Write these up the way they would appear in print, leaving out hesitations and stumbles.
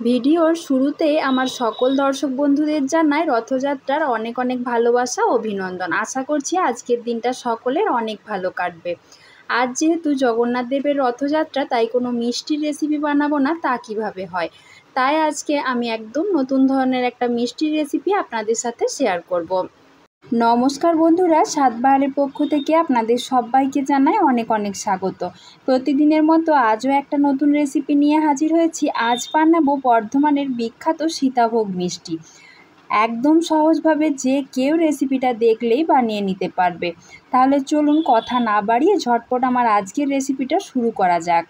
ভিডিওর শুরুতেই আমার সকল দর্শক বন্ধুদের জানাই রথযাত্রার অনেক অনেক ভালোবাসা অভিনন্দন। আশা করছি আজকের দিনটা সকলের অনেক ভালো কাটবে। আজ যেহেতু জগন্নাথ দেবের রথযাত্রা, তাই কোনো মিষ্টির রেসিপি বানাবো না তা কিভাবে হয়। তাই আজকে আমি একদম নতুন ধরনের একটা মিষ্টির রেসিপি আপনাদের সাথে শেয়ার করব। নমস্কার বন্ধুরা, স্বাদবাহারের পক্ষ থেকে আপনাদের সবাইকে জানাই অনেক অনেক স্বাগত। প্রতিদিনের মতো আজও একটা নতুন রেসিপি নিয়ে হাজির হয়েছি। আজ বানাবো বর্ধমানের বিখ্যাত সীতাভোগ মিষ্টি। একদম সহজভাবে যে কেউ রেসিপিটা দেখলেই বানিয়ে নিতে পারবে। তাহলে চলুন কথা না বাড়িয়ে ঝটপট আমার আজকের রেসিপিটা শুরু করা যাক।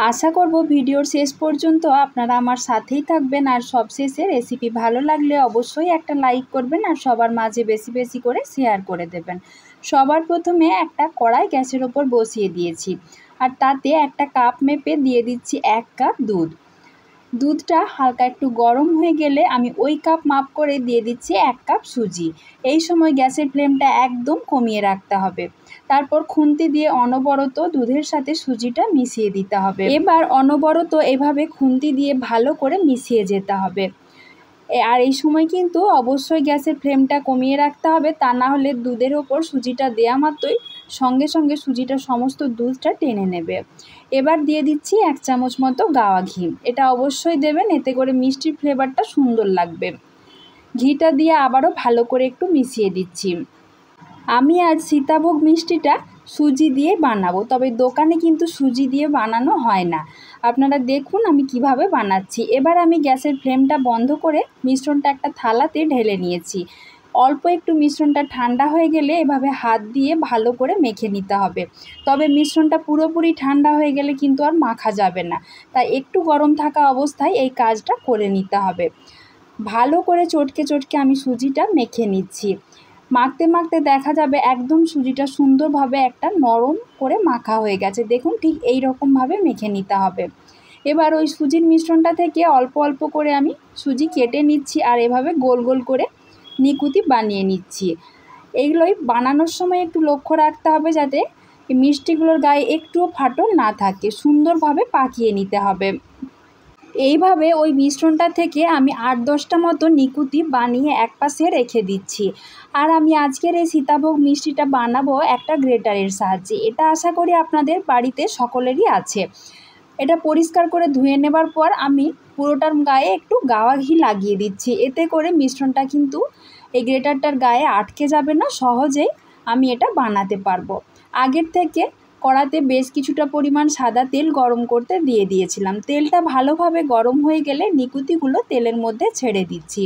আশা করব ভিডিওর শেষ পর্যন্ত আপনারা আমার সাথেই থাকবেন, আর সবশেষে রেসিপি ভালো লাগলে অবশ্যই একটা লাইক করবেন আর সবার মাঝে বেশি বেশি করে শেয়ার করে দেবেন। সবার প্রথমে একটা কড়াই গ্যাসের ওপর বসিয়ে দিয়েছি, আর তাতে একটা কাপ মেপে দিয়ে দিচ্ছি 1 কাপ দুধ। দুধটা হালকা একটু গরম হয়ে গেলে আমি ওই কাপ মাপ করে দিয়ে দিচ্ছি 1 কাপ সুজি। এই সময় গ্যাসের ফ্লেমটা একদম কমিয়ে রাখতে হবে। তারপর খুন্তি দিয়ে অনবরত দুধের সাথে সুজিটা মিশিয়ে দিতে হবে। এবার অনবরত এভাবে খুন্তি দিয়ে ভালো করে মিশিয়ে যেতে হবে। আর এই সময় কিন্তু অবশ্যই গ্যাসের ফ্লেমটা কমিয়ে রাখতে হবে, তা না হলে দুধের ওপর সুজিটা দেওয়া মাত্রই সঙ্গে সঙ্গে সুজিটা সমস্ত দুধটা টেনে নেবে। এবার দিয়ে দিচ্ছি 1 চামচ মতো গাওয়া ঘি। এটা অবশ্যই দেবেন, এতে করে মিষ্টির ফ্লেভারটা সুন্দর লাগবে। ঘিটা দিয়ে আবারও ভালো করে একটু মিশিয়ে দিচ্ছি। আমি আজ সীতাভোগ মিষ্টিটা সুজি দিয়ে বানাবো, তবে দোকানে কিন্তু সুজি দিয়ে বানানো হয় না। আপনারা দেখুন আমি কিভাবে বানাচ্ছি। এবার আমি গ্যাসের ফ্লেমটা বন্ধ করে মিশ্রণটা একটা থালাতে ঢেলে নিয়েছি। অল্প একটু মিশ্রণটা ঠান্ডা হয়ে গেলে এভাবে হাত দিয়ে ভালো করে মেখে নিতে হবে। তবে মিশ্রণটা পুরোপুরি ঠান্ডা হয়ে গেলে কিন্তু আর মাখা যাবে না, তাই একটু গরম থাকা অবস্থায় এই কাজটা করে নিতে হবে। ভালো করে চটকে চটকে আমি সুজিটা মেখে নিচ্ছি। মাখতে মাখতে দেখা যাবে একদম সুজিটা সুন্দরভাবে একটা নরম করে মাখা হয়ে গেছে। দেখুন ঠিক এই রকমভাবে মেখে নিতে হবে। এবার ওই সুজির মিশ্রণটা থেকে অল্প অল্প করে আমি সুজি কেটে নিচ্ছি, আর এভাবে গোল গোল করে নিকুতি বানিয়ে নিচ্ছি। এইগুলোই বানানোর সময় একটু লক্ষ্য রাখতে হবে যাতে মিষ্টিগুলোর গায়ে একটুও ফাটল না থাকে, সুন্দরভাবে পাকিয়ে নিতে হবে। এইভাবে ওই মিশ্রণটা থেকে আমি 8-10টা মতো নিকুতি বানিয়ে একপাশে রেখে দিচ্ছি। আর আমি আজকের এই সীতাভোগ মিষ্টিটা বানাবো একটা গ্রেটারের সাহায্যে। এটা আশা করি আপনাদের বাড়িতে সকলেরই আছে। এটা পরিষ্কার করে ধুয়ে নেবার পর আমি পুরোটার গায়ে একটু গাওয়া ঘি লাগিয়ে দিচ্ছি। এতে করে মিশ্রণটা কিন্তু এই গ্রেটারটার গায়ে আটকে যাবে না, সহজেই আমি এটা বানাতে পারবো। আগের থেকে কড়াতে বেশ কিছুটা পরিমাণ সাদা তেল গরম করতে দিয়ে দিয়েছিলাম। তেলটা ভালোভাবে গরম হয়ে গেলে নিকুতিগুলো তেলের মধ্যে ছেড়ে দিচ্ছি।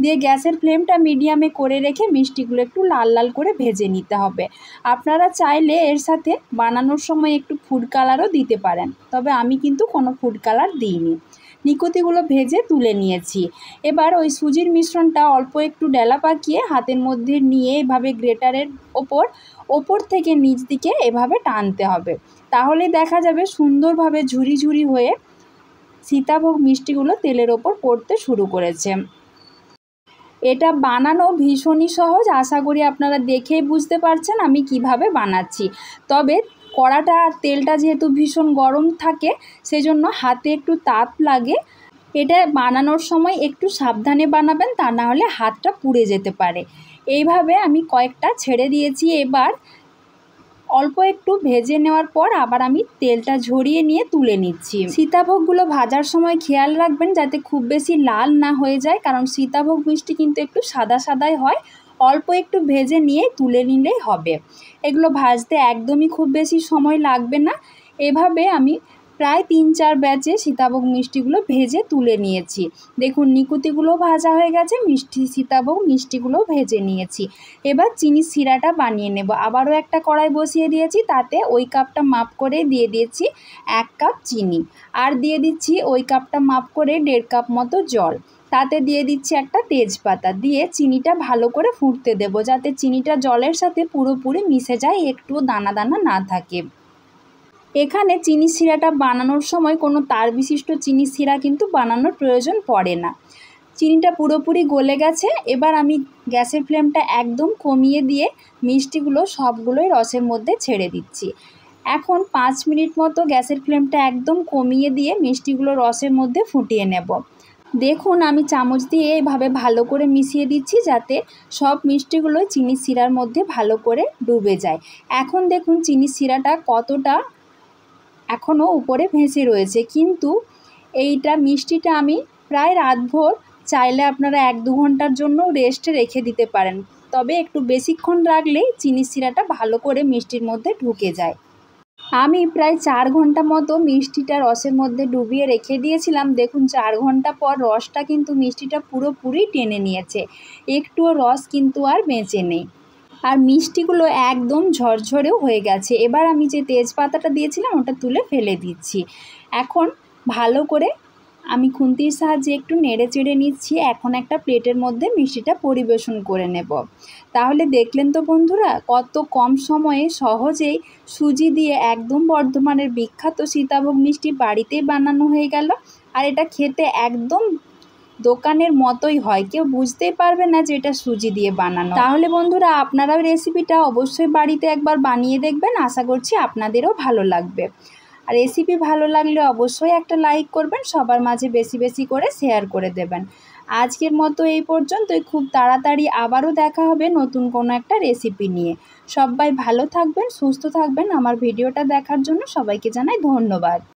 দিয়ে গ্যাসের ফ্লেমটা মিডিয়ামে করে রেখে মিষ্টিগুলো একটু লাল লাল করে ভেজে নিতে হবে। আপনারা চাইলে এর সাথে বানানোর সময় একটু ফুড কালারও দিতে পারেন, তবে আমি কিন্তু কোনো ফুড কালার দিইনি। নিকুতিগুলো ভেজে তুলে নিয়েছি। এবার ওই সুজির মিশ্রণটা অল্প একটু ডেলা পাকিয়ে হাতের মধ্যে নিয়ে এভাবে গ্রেটারের ওপর থেকে নিচ দিকে এভাবে টানতে হবে। তাহলে দেখা যাবে সুন্দরভাবে ঝুরি ঝুরি হয়ে সীতাভোগ মিষ্টিগুলো তেলের ওপর পড়তে শুরু করেছে। এটা বানানো ভীষণই সহজ, আশা করি আপনারা দেখেই বুঝতে পারছেন আমি কিভাবে বানাচ্ছি। তবে কড়াটা আর তেলটা যেহেতু ভীষণ গরম থাকে, সেজন্য হাতে একটু তাপ লাগে। এটা বানানোর সময় একটু সাবধানে বানাবেন, তা না হলে হাতটা পুড়ে যেতে পারে। এইভাবে আমি কয়েকটা ছেড়ে দিয়েছি। এবার অল্প একটু ভেজে নেওয়ার পর আবার আমি তেলটা ঝরিয়ে নিয়ে তুলে নিচ্ছি। সীতাভোগগুলো ভাজার সময় খেয়াল রাখবেন যাতে খুব বেশি লাল না হয়ে যায়, কারণ সীতাভোগ মিষ্টি কিন্তু একটু সাদা সাদাই হয়। অল্প একটু ভেজে নিয়ে তুলে নিলেই হবে। এগুলো ভাজতে একদমই খুব বেশি সময় লাগবে না। এভাবে আমি প্রায় 3-4 ব্যাচে সীতাভোগ মিষ্টিগুলো ভেজে তুলে নিয়েছি। দেখুন নিকুতিগুলো ভাজা হয়ে গেছে, সীতাভোগ মিষ্টিগুলো ভেজে নিয়েছি। এবার চিনির শিরাটা বানিয়ে নেব। আবারও একটা কড়াই বসিয়ে দিয়েছি, তাতে ওই কাপটা মাপ করে দিয়ে দিয়েছি 1 কাপ চিনি, আর দিয়ে দিচ্ছি ওই কাপটা মাপ করে 1.5 কাপ মতো জল। তাতে দিয়ে দিচ্ছি একটা তেজপাতা, দিয়ে চিনিটা ভালো করে ফুটতে দেব, যাতে চিনিটা জলের সাথে পুরোপুরি মিশে যায়, একটু দানা দানা না থাকে। এখানে চিনি শিরাটা বানানোর সময় কোনো তার বিশিষ্ট চিনি শিরা কিন্তু বানানোর প্রয়োজন পড়ে না। চিনিটা পুরোপুরি গলে গেছে। এবার আমি গ্যাসের ফ্লেমটা একদম কমিয়ে দিয়ে মিষ্টিগুলো সবগুলোই রসের মধ্যে ছেড়ে দিচ্ছি। এখন 5 মিনিট মতো গ্যাসের ফ্লেমটা একদম কমিয়ে দিয়ে মিষ্টিগুলো রসের মধ্যে ফুটিয়ে নেব। দেখুন আমি চামচ দিয়ে এভাবে ভালো করে মিশিয়ে দিচ্ছি যাতে সব মিষ্টিগুলো চিনির শিরার মধ্যে ভালো করে ডুবে যায়। এখন দেখুন চিনির শিরাটা কতটা এখনও উপরে ভেসে রয়েছে, কিন্তু এইটা মিষ্টিটা আমি প্রায় রাতভর, চাইলে আপনারা 1-2 ঘন্টার জন্য রেস্টে রেখে দিতে পারেন, তবে একটু বেশিক্ষণ রাখলেই চিনির শিরাটা ভালো করে মিষ্টির মধ্যে ঢুকে যায়। আমি প্রায় 4 ঘন্টা মতো মিষ্টিটা রসের মধ্যে ডুবিয়ে রেখে দিয়েছিলাম। দেখুন 4 ঘন্টা পর রসটা কিন্তু মিষ্টিটা পুরোপুরি টেনে নিয়েছে, একটুও রস কিন্তু আর বেঁচে নেই, আর মিষ্টিগুলো একদম ঝরঝরেও হয়ে গেছে। এবার আমি যে তেজপাতাটা দিয়েছিলাম ওটা তুলে ফেলে দিচ্ছি। এখন ভালো করে আমি খুন্তির সাহায্যে একটু নেড়ে চেড়ে নিচ্ছি। এখন একটা প্লেটের মধ্যে মিষ্টিটা পরিবেশন করে নেব। তাহলে দেখলেন তো বন্ধুরা, কত কম সময়ে সহজেই সুজি দিয়ে একদম বর্ধমানের বিখ্যাত সীতাভোগ মিষ্টি বাড়িতেই বানানো হয়ে গেল। আর এটা খেতে একদম দোকানের মতোই হয়, কেউ বুঝতেই পারবে না যে এটা সুজি দিয়ে বানানো। তাহলে বন্ধুরা আপনারাও রেসিপিটা অবশ্যই বাড়িতে একবার বানিয়ে দেখবেন, আশা করছি আপনাদেরও ভালো লাগবে। আর রেসিপি ভালো লাগলে অবশ্যই একটা লাইক করবেন, সবার মাঝে বেশি বেশি করে শেয়ার করে দেবেন। আজকের মতো এই পর্যন্তই, খুব তাড়াতাড়ি আবারও দেখা হবে নতুন কোনো একটা রেসিপি নিয়ে। সবাই ভালো থাকবেন, সুস্থ থাকবেন। আমার ভিডিওটা দেখার জন্য সবাইকে জানাই ধন্যবাদ।